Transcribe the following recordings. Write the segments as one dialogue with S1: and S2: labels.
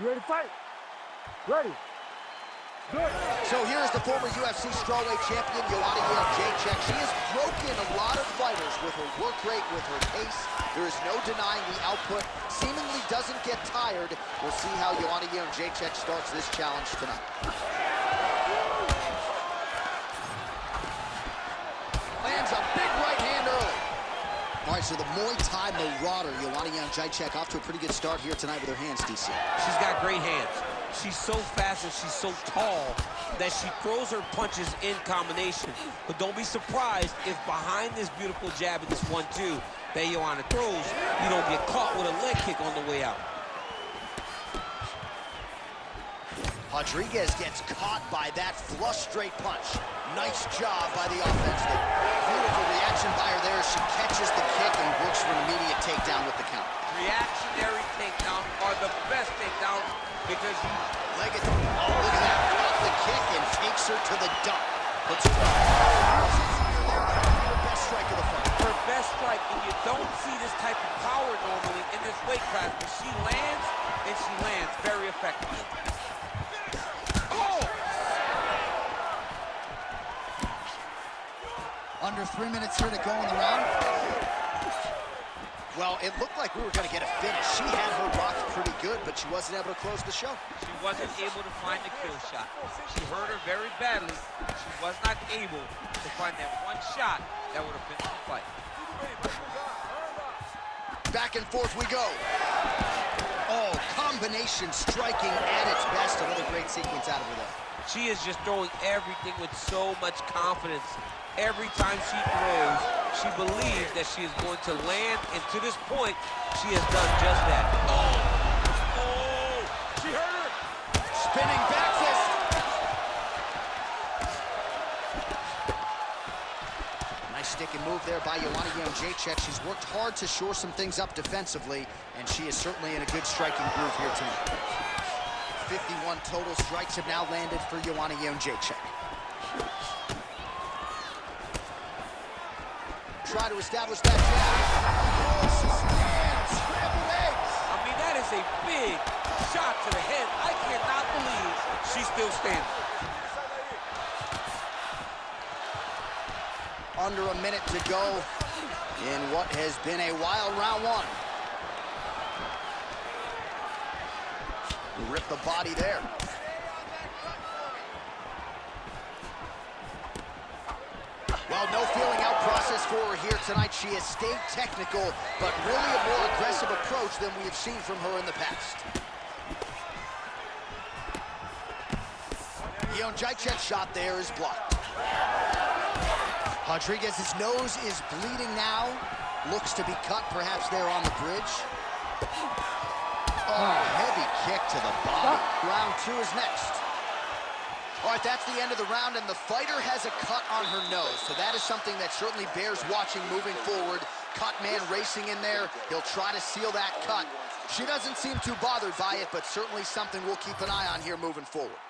S1: You ready to fight? Ready. Good.
S2: So here's the former UFC strawweight champion, Joanna Jędrzejczyk. She has broken a lot of fighters with her work rate, with her pace. There is no denying the output. Seemingly doesn't get tired. We'll see how Joanna Jędrzejczyk starts this challenge tonight. Lands a big right hand early. All right, so the Muay Thai marauder, Joanna Jędrzejczyk, off to a pretty good start here tonight with her hands, DC.
S3: She's got great hands. She's so fast and she's so tall that she throws her punches in combination. But don't be surprised if behind this beautiful jab and this 1-2 that Joanna throws, you don't get caught with a leg kick on the way out.
S2: Rodriguez gets caught by that flush straight punch. Nice job by the offense. Beautiful reaction by her there. She catches the kick and works for an immediate takedown with the count.
S3: Reactionary takedowns are the best takedowns because you...
S2: Leg it. Oh, look at that. Caught the kick and takes her to the dump. Puts her best strike of the fight.
S3: Her best strike, and you don't see this type of power normally in this weight class, but she lands, and she lands very effectively.
S2: Under 3 minutes here to go in the round. Well, it looked like we were going to get a finish. She had her rocked pretty good, but she wasn't able to close the show.
S3: She wasn't able to find the kill shot. She hurt her very badly. She was not able to find that one shot that would have finished the fight.
S2: Back and forth we go. Oh, combination striking at its best. Another great sequence out of her there.
S3: She is just throwing everything with so much confidence. Every time she throws, she believes that she is going to land, and to this point, she has done just that.
S1: Oh, she hurt her.
S2: Spinning back fist. Nice stick and move there by Joanna Jędrzejczyk. She's worked hard to shore some things up defensively, and she is certainly in a good striking groove here tonight. 51 total strikes have now landed for Joanna Jędrzejczyk. Try to establish that jab.
S3: I mean, that is a big shot to the head. I cannot believe she's still standing.
S2: Under a minute to go in what has been a wild round one. Rip the body there. Well, no feeling out process for her here tonight. She has stayed technical, but really a more aggressive approach than we have seen from her in the past. Jędrzejczyk's shot there is blocked. Rodriguez's nose is bleeding now. Looks to be cut, perhaps there on the bridge. Oh, heavy kick to the body. Round two is next. All right, that's the end of the round, and the fighter has a cut on her nose. So that is something that certainly bears watching moving forward. Cut man racing in there. He'll try to seal that cut. She doesn't seem too bothered by it, but certainly something we'll keep an eye on here moving forward.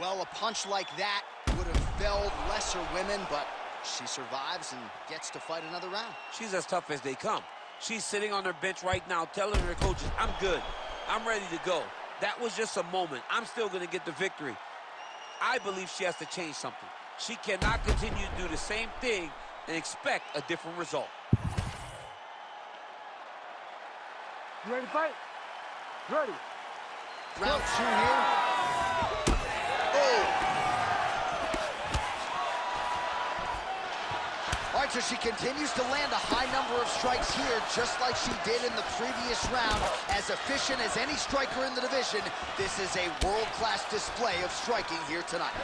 S2: Well, a punch like that would have felled lesser women, but she survives and gets to fight another round.
S3: She's as tough as they come. She's sitting on her bench right now telling her coaches, I'm good. I'm ready to go. That was just a moment. I'm still going to get the victory. I believe she has to change something. She cannot continue to do the same thing and expect a different result.
S1: You ready to fight? Ready.
S2: Round two here. Oh! All right, so she continues to land a high number of strikes here, just like she did in the previous round. As efficient as any striker in the division, this is a world-class display of striking here tonight.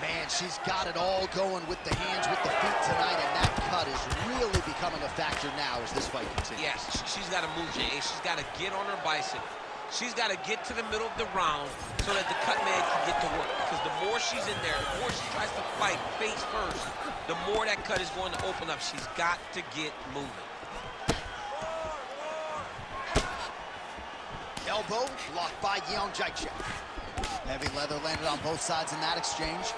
S2: Man, she's got it all going with the hands, with the feet tonight, and that cut is really becoming a factor now as this fight continues.
S3: Yes, she's got to move, Jay. She's got to get on her bicycle. She's got to get to the middle of the round so that the cut man can get to work. Because the more she's in there, the more she tries to fight face first, the more that cut is going to open up. She's got to get moving.
S2: Elbow blocked by Jędrzejczyk. Heavy leather landed on both sides in that exchange.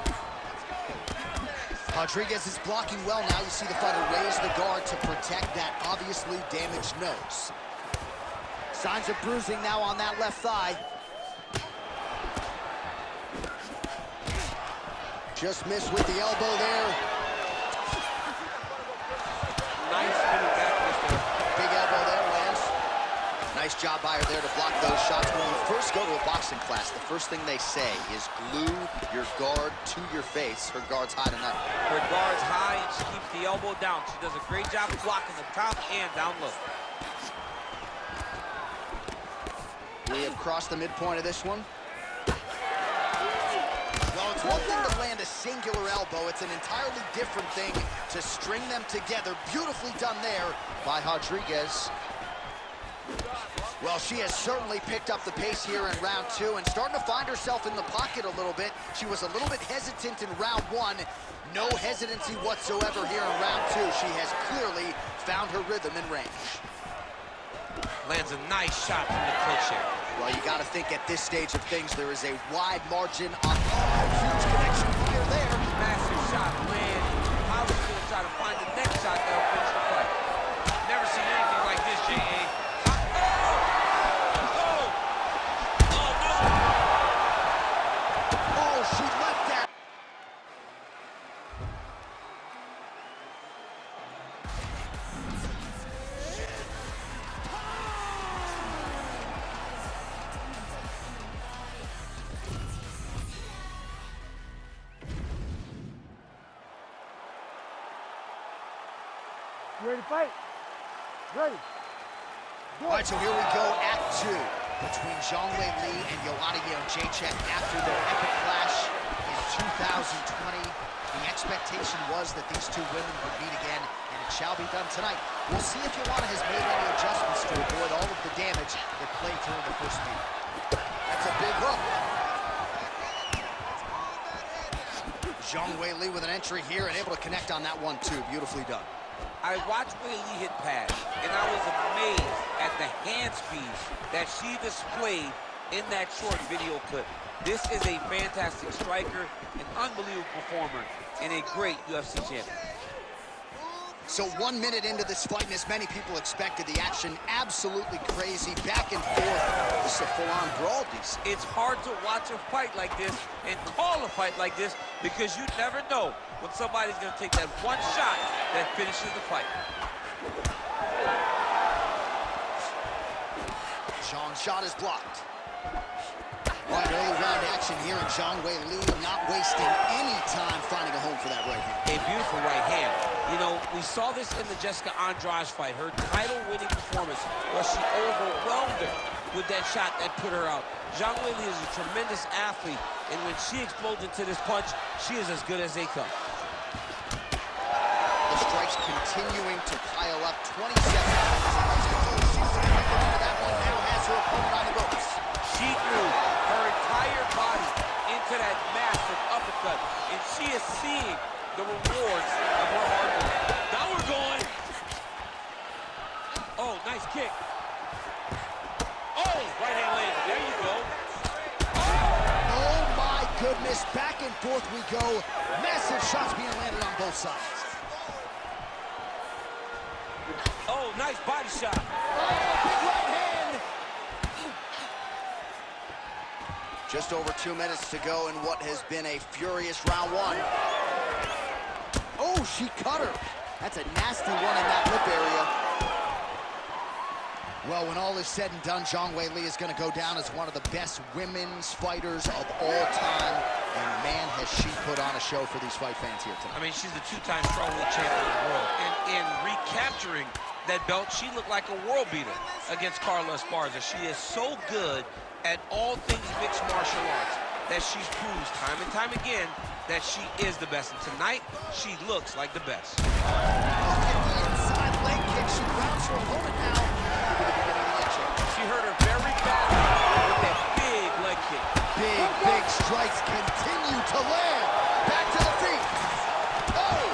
S2: Rodriguez is blocking well now. You see the fighter raise the guard to protect that obviously damaged nose. Signs of bruising now on that left thigh. Just missed with the elbow there.
S3: Nice spinning back fist there.
S2: Big elbow there, lands. Nice job by her there to block those shots. When you first go to a boxing class, the first thing they say is glue your guard to your face. Her guard's high tonight.
S3: Her guard's high and she keeps the elbow down. She does a great job of blocking the top and down low.
S2: We have crossed the midpoint of this one. Well, it's one thing to land a singular elbow. It's an entirely different thing to string them together. Beautifully done there by Rodriguez. Well, she has certainly picked up the pace here in round 2 and starting to find herself in the pocket a little bit. She was a little bit hesitant in round 1. No hesitancy whatsoever here in round 2. She has clearly found her rhythm and range.
S3: Lands a nice shot from the clinch here.
S2: Well, you got to think at this stage of things, there is a wide margin on huge connection fire there.
S3: Massive shot, land. Holly's going to try to find the next shot that'll finish the fight. Never seen anything like this, J.A.
S2: Oh, she left that.
S1: You ready to fight? Ready.
S2: All right, so here we go, Act 2 between Zhang Wei Li and Joanna Jędrzejczyk after their epic clash in 2020. The expectation was that these two women would meet again, and it shall be done tonight. We'll see if Joanna has made any adjustments to avoid all of the damage that plagued her in the first meeting. That's a big hook. Zhang Wei Li with an entry here and able to connect on that one, too. Beautifully done.
S3: I watched Wei Li hit pads, and I was amazed at the hand speeds that she displayed in that short video clip. This is a fantastic striker, an unbelievable performer, and a great UFC champion.
S2: So 1 minute into this fight, and as many people expected, the action absolutely crazy, back and forth. This is a full-on brawl, DC.
S3: It's hard to watch a fight like this and call a fight like this because you never know when somebody's going to take that one shot that finishes the fight.
S2: Zhang's shot is blocked. All right, early round action here, and Zhang Wei Li not wasting any time finding a home for that right hand.
S3: A beautiful right hand. You know, we saw this in the Jessica Andrade fight, her title-winning performance, where she overwhelmed her with that shot that put her out. Zhang Wei Li is a tremendous athlete, and when she explodes into this punch, she is as good as they come.
S2: The strikes continuing to pile up. 27 points. She's into that one now, has her opponent on the ropes.
S3: She threw her entire body into that massive uppercut, and she is seeing the rewards of her hard work. Now we're going. Oh, nice kick. Oh, right hand landed. There you go.
S2: Oh my goodness, back and forth we go. Massive shots being landed on both sides.
S3: Oh, nice body shot.
S2: Oh, big right hand. Just over 2 minutes to go in what has been a furious round 1. Oh, she cut her. That's a nasty one in that lip area. Well, when all is said and done, Zhang Wei Li is going to go down as one of the best women's fighters of all time. And man, has she put on a show for these fight fans here tonight.
S3: I mean, she's the two-time strawweight champion of the world. And in recapturing that belt, she looked like a world beater against Carla Esparza. She is so good at all things mixed martial arts that she's proved time and time again that she is the best. And tonight, she looks like the best.
S2: Look at the inside leg kick. She grounds her opponent now.
S3: She hurt her very badly with that big leg kick.
S2: Big strikes continue to land. Back to the feet. Oh!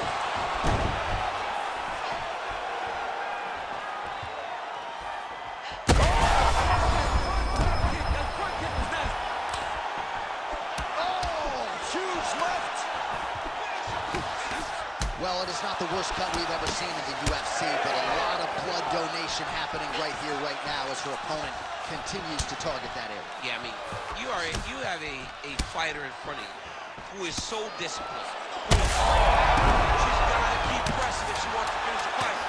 S2: Well, it is not the worst cut we've ever seen in the UFC, but a lot of blood donation happening right here, right now, as her opponent continues to target that area.
S3: Yeah, I mean, you have a fighter in front of you who is so disciplined. She's got to keep pressing if she wants to finish the fight.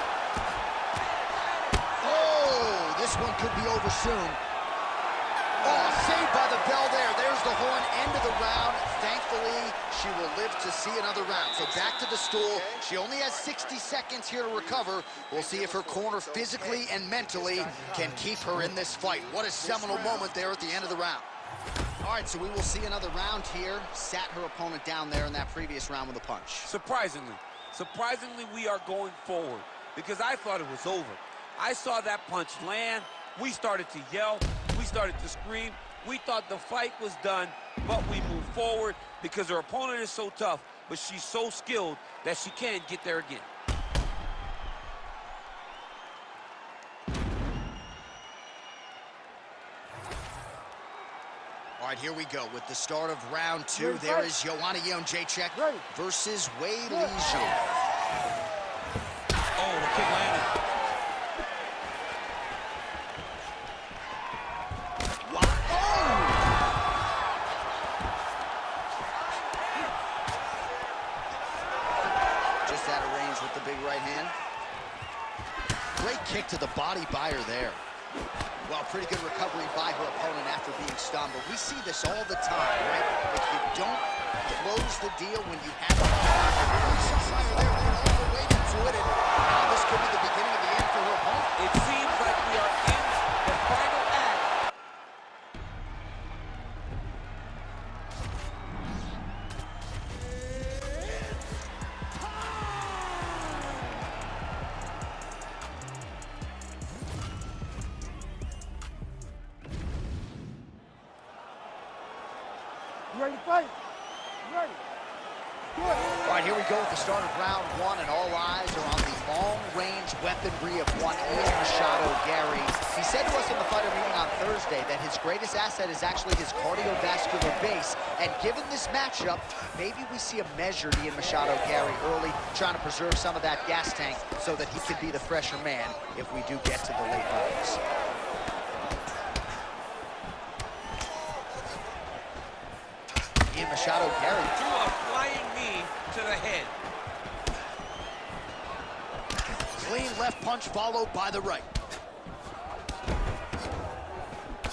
S2: Oh, this one could be over soon. Oh, saved by the bell there. There's the horn, end of the round. Thankfully, she will live to see another round. So back to the stool. She only has 60 seconds here to recover. We'll see if her corner physically and mentally can keep her in this fight. What a seminal moment there at the end of the round. All right, so we will see another round here. Sat her opponent down there in that previous round with a punch.
S3: Surprisingly, we are going forward because I thought it was over. I saw that punch land. We started to yell. We started to scream. We thought the fight was done, but we moved forward because her opponent is so tough, but she's so skilled that she can get there again.
S2: All right, here we go with the start of round two. There is Joanna Jędrzejczyk versus Wei Li Zhang.
S3: Oh, the kick landed.
S2: Just out of range with the big right hand. Great kick to the body by her there. Well, pretty good recovery by her opponent after being stunned, but we see this all the time, right? If you don't close the deal when you have it, they're overweighted to it, and now this could be the beginning of the end for her opponent.
S3: It seems like we are in the final act.
S1: You ready to fight? You ready? Good.
S2: All right, here we go with the start of round one, and all eyes are on the long-range weaponry of one Ian Machado Garry. He said to us in the fighter meeting on Thursday that his greatest asset is actually his cardiovascular base, and given this matchup, maybe we see a measured Ian Machado Garry early, trying to preserve some of that gas tank so that he can be the fresher man if we do get to the late rounds. Ian Machado Garry
S3: Threw a flying knee to the head.
S2: clean left punch followed by the right.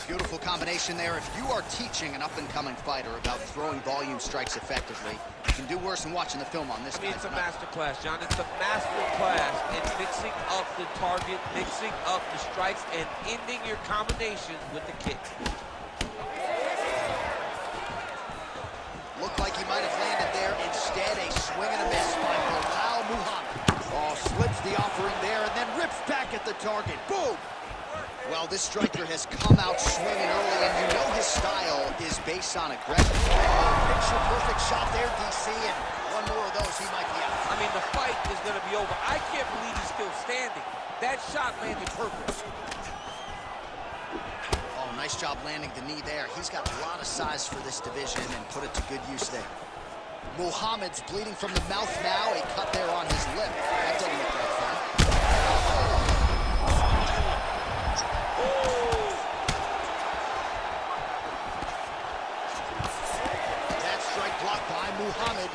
S2: Beautiful combination there. If you are teaching an up-and-coming fighter about throwing volume strikes effectively, you can do worse than watching the film on this guy.
S3: It's a master class, John. It's a master class in mixing up the target, mixing up the strikes, and ending your combinations with the kick.
S2: Looked like he might have landed there. Instead, a swing and a miss by Belal Muhammad. Oh, slips the offering there and then rips back at the target. Boom! Well, this striker has come out swinging early, and you know his style is based on aggression. Picture-perfect shot there, DC, and one more of those, he might be out.
S3: I mean, the fight is going to be over. I can't believe he's still standing. That shot landed perfect.
S2: Oh, nice job landing the knee there. He's got a lot of size for this division and put it to good use there. Muhammad's bleeding from the mouth now. A cut there on his lip. That doesn't look like fun. That strike blocked by Muhammad.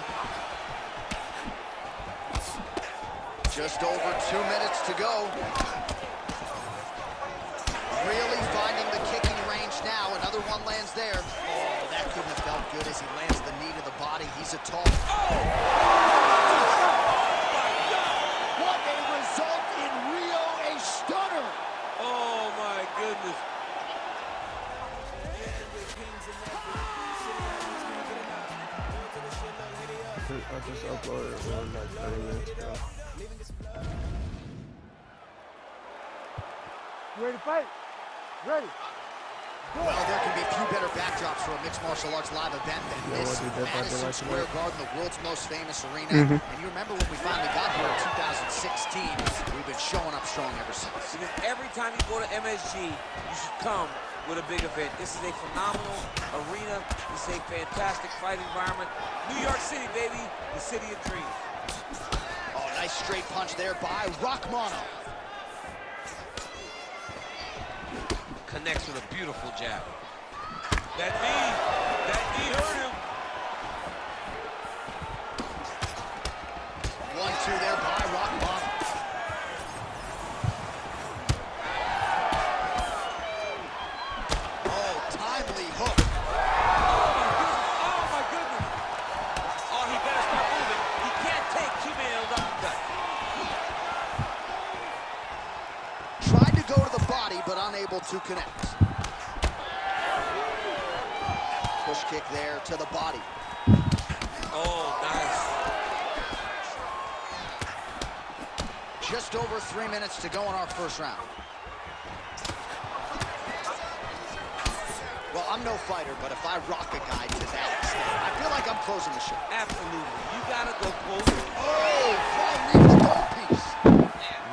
S2: Just over 2 minutes to go. Really finding the kicking range now. Another one lands there. Oh, that couldn't have felt good as he lands the knee to the body. He's a tall... What a result in Rio, a stunner!
S3: Oh, my goodness.
S4: I just uploaded it like 30 minutes ago.
S1: You ready to fight? Ready.
S2: Well, there can be few better backdrops for a mixed martial arts live event than this Madison Square Garden, the world's most famous arena. And you remember when we finally got here in 2016, we've been showing up strong ever since.
S3: Because every time you go to MSG, you should come with a big event. This is a phenomenal arena. This is a fantastic fight environment. New York City, baby, the city of dreams.
S2: Nice straight punch there by Rachmanov.
S3: Connects with a beautiful jab. That knee hurt him.
S2: 1-2 there by Rachmanov. Oh, timely hook.
S3: Oh my goodness. Oh, he better start moving. He can't take too many of those uppercuts.
S2: Tried to go to the body, but unable to connect. Push kick there to the body.
S3: Oh, nice.
S2: Just over 3 minutes to go in our first round. Well, I'm no fighter, but if I rock a guy to that extent, I feel like I'm closing the show.
S3: Absolutely. You gotta go close.
S2: Oh, flying into the goal piece.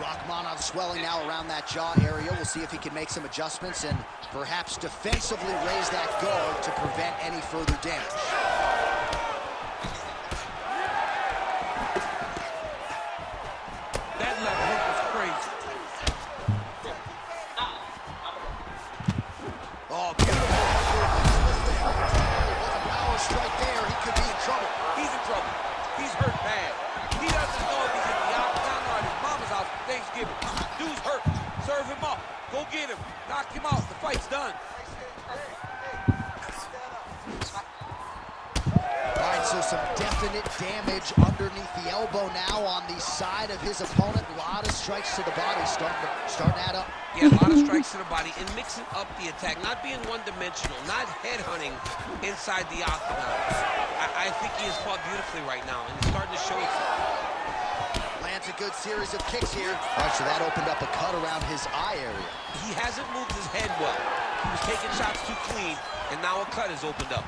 S2: Rachmanov swelling now around that jaw area. We'll see if he can make some adjustments and perhaps defensively raise that guard to prevent any further damage.
S3: That left hook was crazy.
S2: Oh, beautiful. With a power strike there, he could be in trouble.
S3: He's in trouble. He's hurt bad. He doesn't know if he's in the octagon or at his mama's house for Thanksgiving. Dude's hurt. Serve him up. Go get him. Knock him out. The fight's done.
S2: All right, so some definite damage underneath the elbow now on the side of his opponent. A lot of strikes to the body starting to add up.
S3: Yeah, a lot of strikes to the body and mixing up the attack, not being one-dimensional, not headhunting inside the octagon. I think he has fought beautifully right now, and it's starting to show itself.
S2: Lands a good series of kicks here. All right, so that opened up a cut around his eye area.
S3: He hasn't moved his head well. He was taking shots too clean, and now a cut has opened up.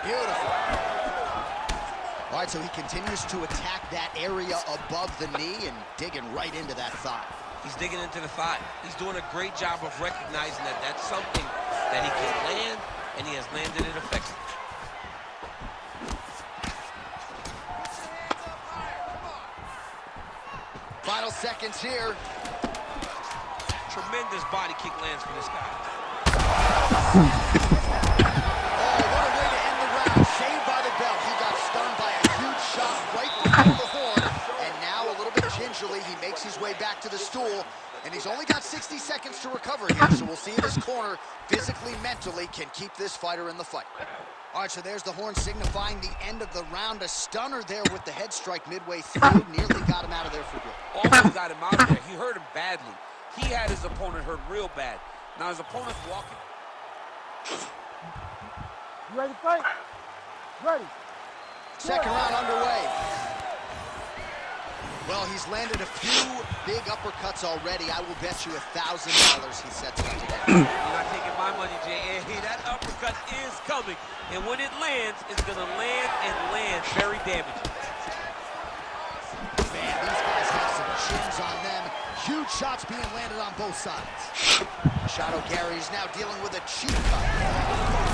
S2: Beautiful. All right, so he continues to attack that area above the knee and digging right into that thigh.
S3: He's digging into the thigh. He's doing a great job of recognizing that that's something that he can land, and he has landed it effectively.
S2: Final seconds here.
S3: Tremendous body kick lands for this guy.
S2: Oh, what a way to end the round. Saved by the belt. He got stunned by a huge shot right behind the horn. And now, a little bit gingerly, he makes his way back to the stool. And he's only got 60 seconds to recover here. So we'll see if his corner, physically, mentally, can keep this fighter in the fight. All right, so there's the horn signifying the end of the round. A stunner there with the head strike midway through. Nearly got him out of there for good.
S3: Almost got him out of there. He hurt him badly. He had his opponent hurt real bad. Now his opponent's walking.
S1: You ready to fight? Ready.
S2: Second round underway. Well, he's landed a few big uppercuts already. I will bet you $1,000 he sets up today.
S3: You're not taking my money, Jay. Hey, that uppercut is coming. And when it lands, it's going to land and land very damaging.
S2: Man, these guys have some chins on them. Huge shots being landed on both sides. Shadow Gary is now dealing with a cheap cut.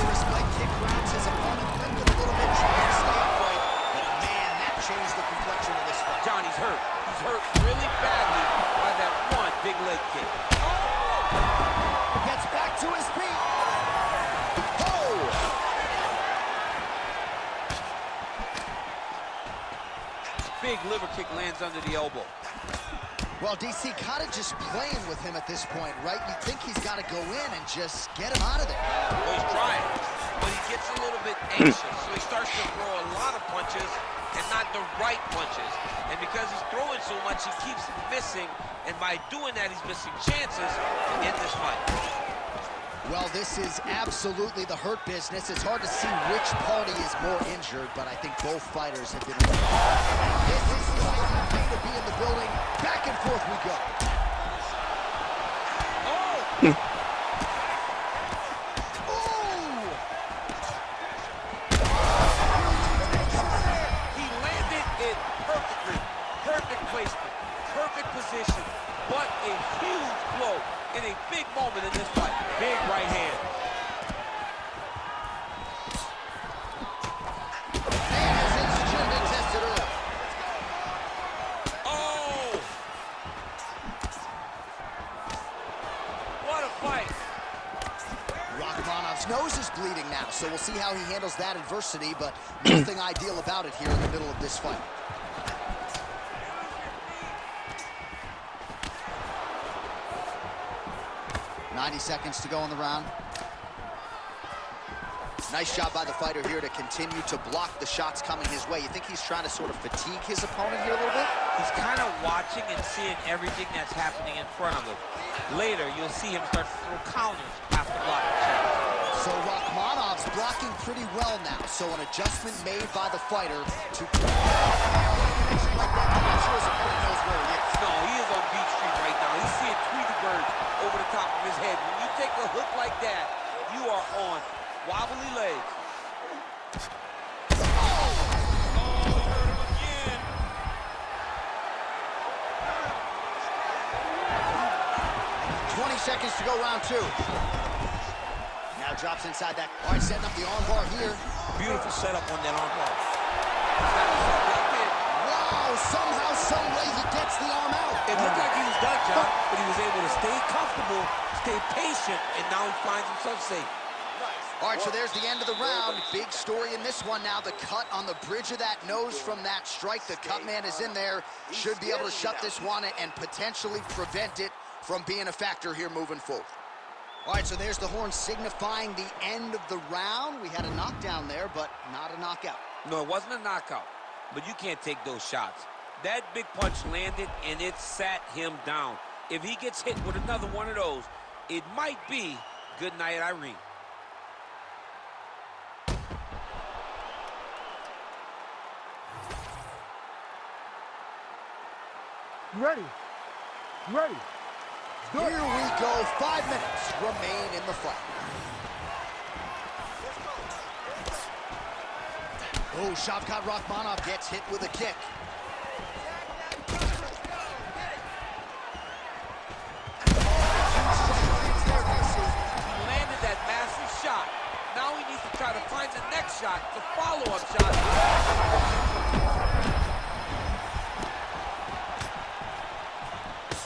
S2: First leg kick grabs his opponent, limping a little bit, trying to stay upright. But man, that changed the complexion of this fight.
S3: Johnny's hurt. He's hurt really badly by that one big leg kick.
S2: Gets back to his feet. Oh!
S3: Big liver kick lands under the elbow.
S2: Well, DC kind of just playing with him at this point, right? You think he's got to go in and just get him out of there.
S3: Well, he's trying, but he gets a little bit anxious, so he starts to throw a lot of punches and not the right punches. And because he's throwing so much, he keeps missing, and by doing that, he's missing chances to end this fight.
S2: Well, this is absolutely the hurt business. It's hard to see which party is more injured, but I think both fighters have been injured. This is okay to be in the building. Back and forth we go.
S3: Oh!
S2: Ooh!
S3: He landed it perfectly. Perfect placement, perfect position, but a huge blow in a big moment in this fight. Big right hand.
S2: Man, his chin so we'll see how he handles that adversity, but nothing ideal about it here in the middle of this fight. "90 seconds to go in the round. Nice job by the fighter here to continue to block the shots coming his way. You think he's trying to sort of fatigue his opponent here a little bit?
S3: He's kind of watching and seeing everything that's happening in front of him. Later, you'll see him start to throw counters after blocking shots.
S2: So Rakhmonov's blocking pretty well now. So an adjustment made by the fighter to... I'm sure his opponent knows where he is.
S3: No, he is on Beach Street right now. He's seeing Tweety Bird over the top of his head. When you take a hook like that, you are on wobbly legs. Oh, hurt him again.
S2: 20 seconds to go, round 2. Now drops inside that. All right, setting up the arm bar here.
S3: Beautiful setup on that arm bar.
S2: Wow, somehow, some way he gets the arm out.
S3: It looked like he was done, John, but he was able to stay comfortable, stay patient, and now he finds himself safe.
S2: All right, so there's the end of the round. Big story in this one now. The cut on the bridge of that nose from that strike. The cut man is in there. Should be able to shut this one and potentially prevent it from being a factor here moving forward. All right, so there's the horn signifying the end of the round. We had a knockdown there, but not a knockout.
S3: No, it wasn't a knockout, but you can't take those shots. That big punch landed, and it sat him down. If he gets hit with another one of those, it might be good night, Irene.
S1: You ready? You ready?
S2: Here we go. 5 minutes remain in the fight. Oh, Shavkat Rakhmonov gets hit with a kick.
S3: He landed that massive shot. Now he needs to try to find the next shot, the follow-up shot.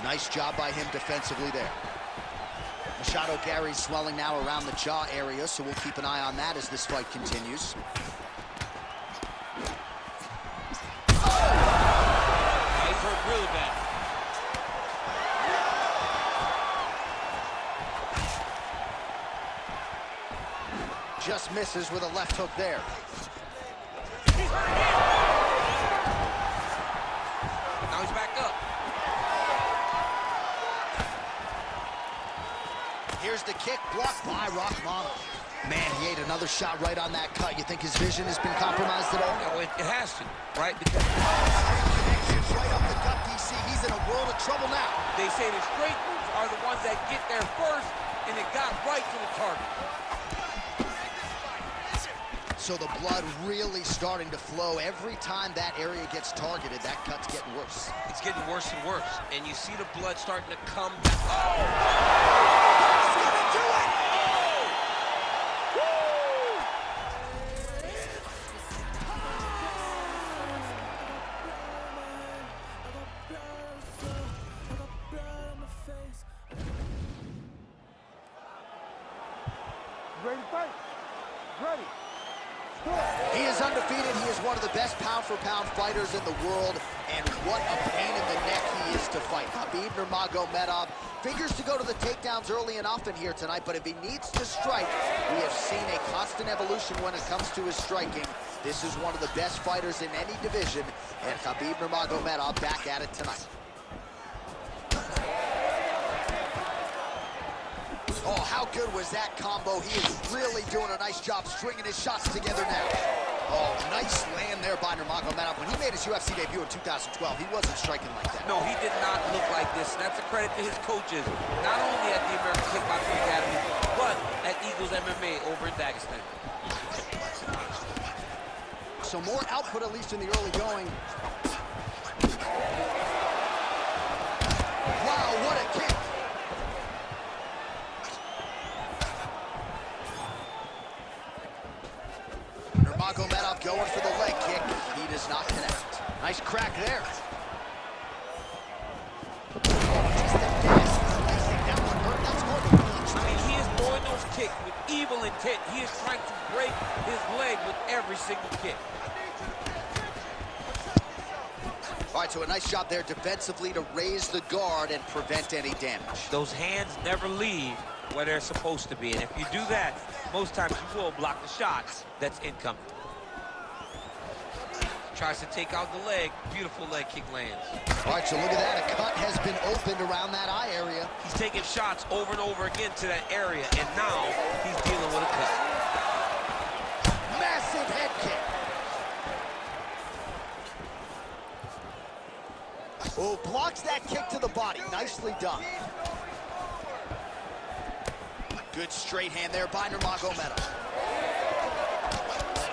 S2: Nice job by him defensively there. Machado Gary's swelling now around the jaw area, so we'll keep an eye on that as this fight continues.
S3: He's hurt really bad.
S2: Just misses with a left hook there.
S3: Now he's back up.
S2: Here's the kick, blocked by Rakhmonov. Man, he ate another shot right on that cut. You think his vision has been compromised at all?
S3: No, it has to, right? Because
S2: Connections right up the gut, DC. He's in a world of trouble now.
S3: they say the straight moves are the ones that get there first, and it got right to the target.
S2: So the blood really starting to flow. Every time that area gets targeted, that cut's getting worse.
S3: It's getting worse and worse, and you see the blood starting to come back. Oh!
S2: He's gonna do it!
S1: You ready to fight? Ready.
S2: He is undefeated. He is one of the best pound-for-pound fighters in the world, and what a pain in the neck he is to fight. Khabib Nurmagomedov figures to go to the takedowns early and often here tonight, but if he needs to strike, we have seen a constant evolution when it comes to his striking. This is one of the best fighters in any division, and Khabib Nurmagomedov back at it tonight. Oh, how good was that combo? He is really doing a nice job stringing his shots together now. Oh, nice land there by Nurmagomedov. When he made his UFC debut in 2012, he wasn't striking like that.
S3: No, he did not look like this, and that's a credit to his coaches, not only at the American Kickboxing Academy, but at Eagles MMA over in Dagestan.
S2: So more output, at least in the early going. Wow, what a kick. Nurmagomedov going for the leg kick. He does not connect. Nice crack there. Oh, just the best. That one hurt. That's more than punch.
S3: I mean, he is throwing those kick with evil intent. He is trying to break his leg with every single kick.
S2: All right, so a nice job there defensively to raise the guard and prevent any damage.
S3: Those hands never leave where they're supposed to be. And if you do that, most times you will block the shots that's incoming. Tries to take out the leg. Beautiful leg kick lands.
S2: All right, so look at that. A cut has been opened around that eye area.
S3: He's taking shots over and over again to that area, and now he's dealing with a cut.
S2: Massive head kick. Oh, blocks that kick to the body. Nicely done. Good straight hand there by Nurmagomedov.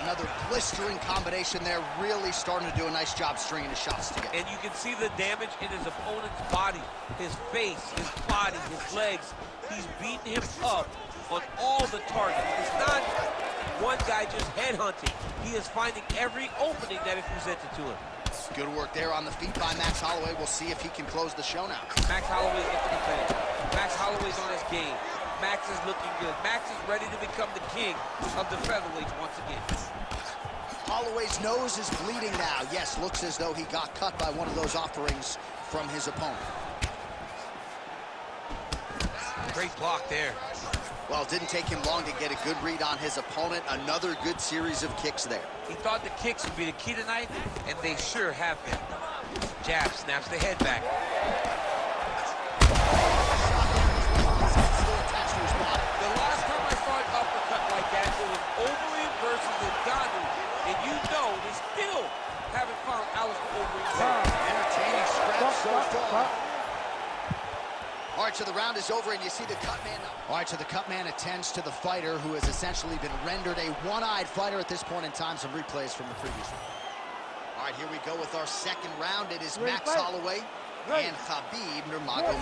S2: Another blistering combination there, really starting to do a nice job stringing the shots together.
S3: And you can see the damage in his opponent's body, his face, his body, his legs. He's beating him up on all the targets. It's not one guy just headhunting. He is finding every opening that is presented to him.
S2: Good work there on the feet by Max Holloway. We'll see if he can close the show now.
S3: Max Holloway's looking to finish. Max Holloway's on his game. Max is looking good. Max is ready to become the king of the featherweights once again.
S2: Holloway's nose is bleeding now. Yes, looks as though he got cut by one of those offerings from his opponent.
S3: Great block there.
S2: Well, it didn't take him long to get a good read on his opponent. Another good series of kicks there.
S3: He thought the kicks would be the key tonight, and they sure have been. Jab snaps the head back. The last time I saw an uppercut like that, it was Overeem versus Ngannou, and you know they still haven't found Alistair Overeem.
S2: Entertaining scratch so far. All right, so the round is over, and you see the cut man. All right, so the cut man attends to the fighter who has essentially been rendered a one-eyed fighter at this point in time. Some replays from the previous one. All right, here we go with our second round. It is Max Holloway and Khabib Nurmagomedov.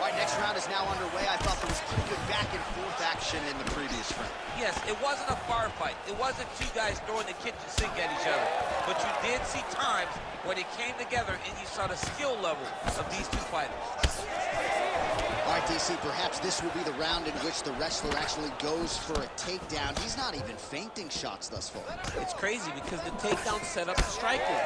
S2: All right, next round is now underway. I thought there was pretty good back-and-forth action in the previous round.
S3: Yes, it wasn't a bar fight. It wasn't two guys throwing the kitchen sink at each other. But you did see times where they came together and you saw the skill level of these two fighters.
S2: All right, DC, perhaps this will be the round in which the wrestler actually goes for a takedown. He's not even feinting shots thus far.
S3: It's crazy because the takedown set up the striking.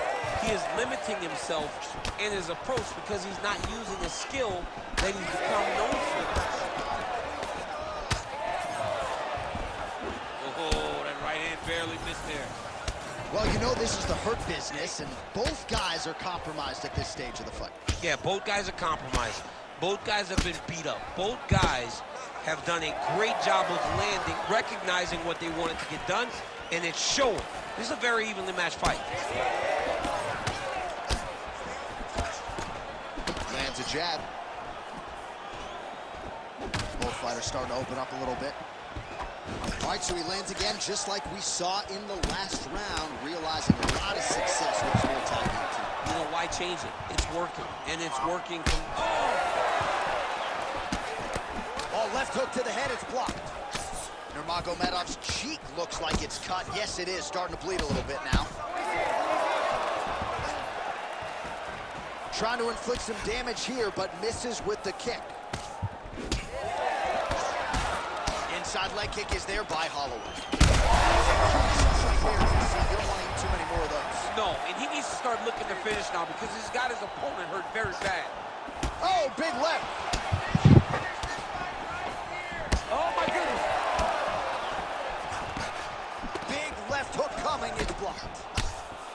S3: He is limiting himself in his approach because he's not using a skill that he's become known for. Oh, that right hand barely missed there.
S2: Well, you know this is the hurt business, and both guys are compromised at this stage of the fight.
S3: Yeah, both guys are compromised. Both guys have been beat up. Both guys have done a great job of landing, recognizing what they wanted to get done, and it's showing. This is a very evenly matched fight.
S2: Lands a jab. Both fighters starting to open up a little bit. All right, so he lands again, just like we saw in the last round, realizing a lot of success with his multi-team.
S3: You know, why change it? It's working, and it's working from...
S2: Oh, left hook to the head, it's blocked. Nurmagomedov's cheek looks like it's cut. Yes, it is, starting to bleed a little bit now. Trying to inflict some damage here, but misses with the kick. Inside leg kick is there by Holloway. You don't want to eat too many more of those.
S3: No, and he needs to start looking to finish now because he's got his opponent hurt very bad.
S2: Oh, big left.
S3: Oh, my goodness.
S2: Big left hook coming, it's blocked.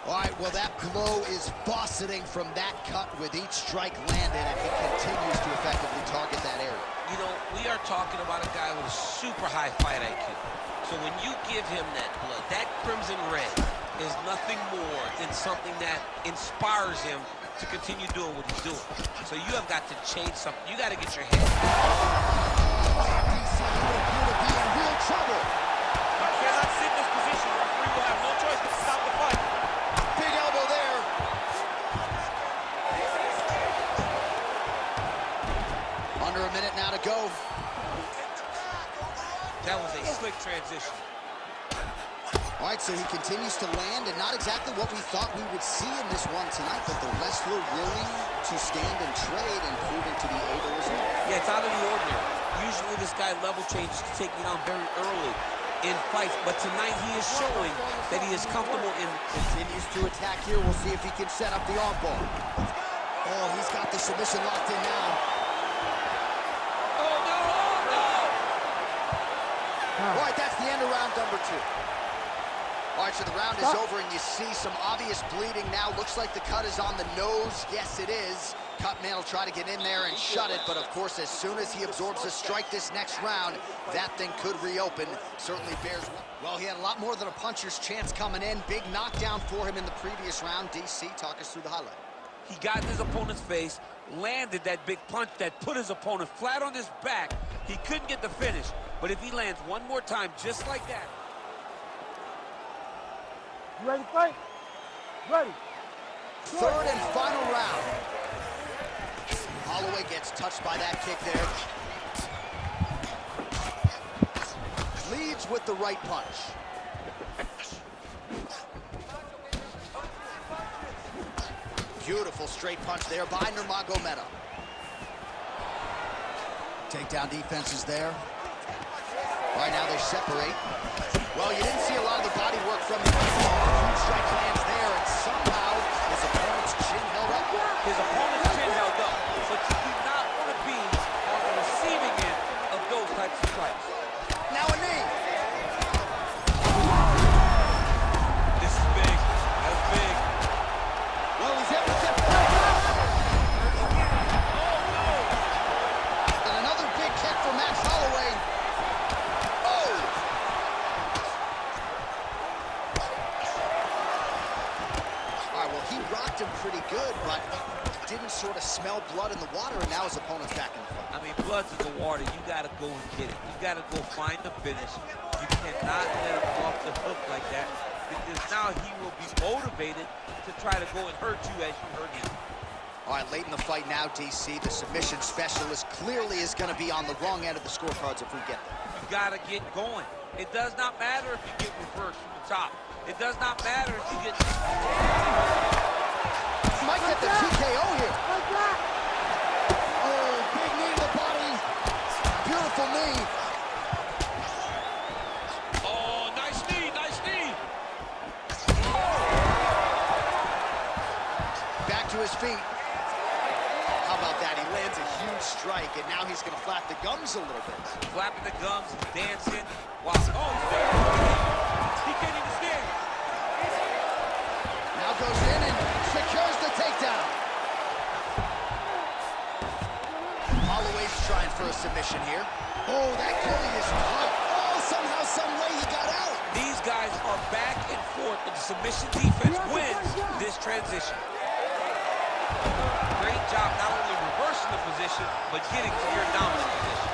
S2: All right, well, that blow is buffeting from that cut with each strike landed, and he continues to effectively target that area.
S3: You know, we are talking about a guy with a super high fight IQ. So when you give him that blood, that crimson red is nothing more than something that inspires him to continue doing what he's doing. So you have got to change something. You got to get your head.
S2: DC, you appear to be in real trouble.
S3: You cannot sit in this position. The referee will have no choice but to stop the fight.
S2: Big elbow there. Under a minute now to go.
S3: That was a slick transition.
S2: All right, So he continues to land, and not exactly what we thought we would see in this one tonight, but the wrestler willing to stand and trade and proving to be able as well.
S3: Yeah, it's out of the ordinary. Usually this guy level changes to take you down very early in fights, but tonight he is showing that he is comfortable in...
S2: Continues to attack here. We'll see if he can set up the armbar. Oh, he's got the submission locked in now.
S3: Oh, no! Oh, no!
S2: All right, that's the end of round number 2. All right, so the round is over, and you see some obvious bleeding now. Looks like the cut is on the nose. Yes, it is. Cutman will try to get in there and shut it, but of course, as soon as he absorbs a strike this next round, that thing could reopen. Certainly bears... Well, he had a lot more than a puncher's chance coming in. Big knockdown for him in the previous round. DC, talk us through the highlight.
S3: He got in his opponent's face, landed that big punch that put his opponent flat on his back. He couldn't get the finish, but if he lands one more time just like that...
S1: You ready to fight? Ready.
S2: Third and final round. Holloway gets touched by that kick there. Leads with the right punch. Beautiful straight punch there by Nurmagomedov. Takedown defense is there. Right now they separate. Well, you didn't see a lot of the body work from the huge strike lands there, and somehow his opponent's chin held up.
S3: His opponent's chin held up, but you do not want to be on the receiving end of those types of strikes.
S2: Now a knee.
S3: This is big. That's big.
S2: Well, he's able to step and another big kick for Max Holloway. Oh! All right, well, he rocked him pretty good, but didn't sort of smell blood in the water, and now his opponent's back in the fight.
S3: I mean, blood's in the water. You got to go and get it. You got to go find the finish. You cannot let him off the hook like that, because now he will be motivated to try to go and hurt you as you hurt him.
S2: All right, late in the fight now, DC, the submission specialist clearly is going to be on the wrong end of the scorecards if we get there.
S3: You got to get going. It does not matter if you get reversed from the top. It does not matter if you get...
S2: Might get the TKO here.
S1: Like that.
S2: Oh, big knee to the body. Beautiful knee.
S3: Oh, nice knee, nice knee.
S2: Back to his feet. How about that? He lands a huge strike, and now he's going to flap the gums a little bit.
S3: Flapping the gums, dancing. Wow. Oh, he's there. He can't even stand.
S2: Now goes in and secures the takedown. Holloway's trying for a submission here. Oh, that goalie is caught. Oh, somehow, some way he got out.
S3: These guys are back and forth, but the submission defense wins this transition. Great job not only reversing the position, but getting to your dominant position.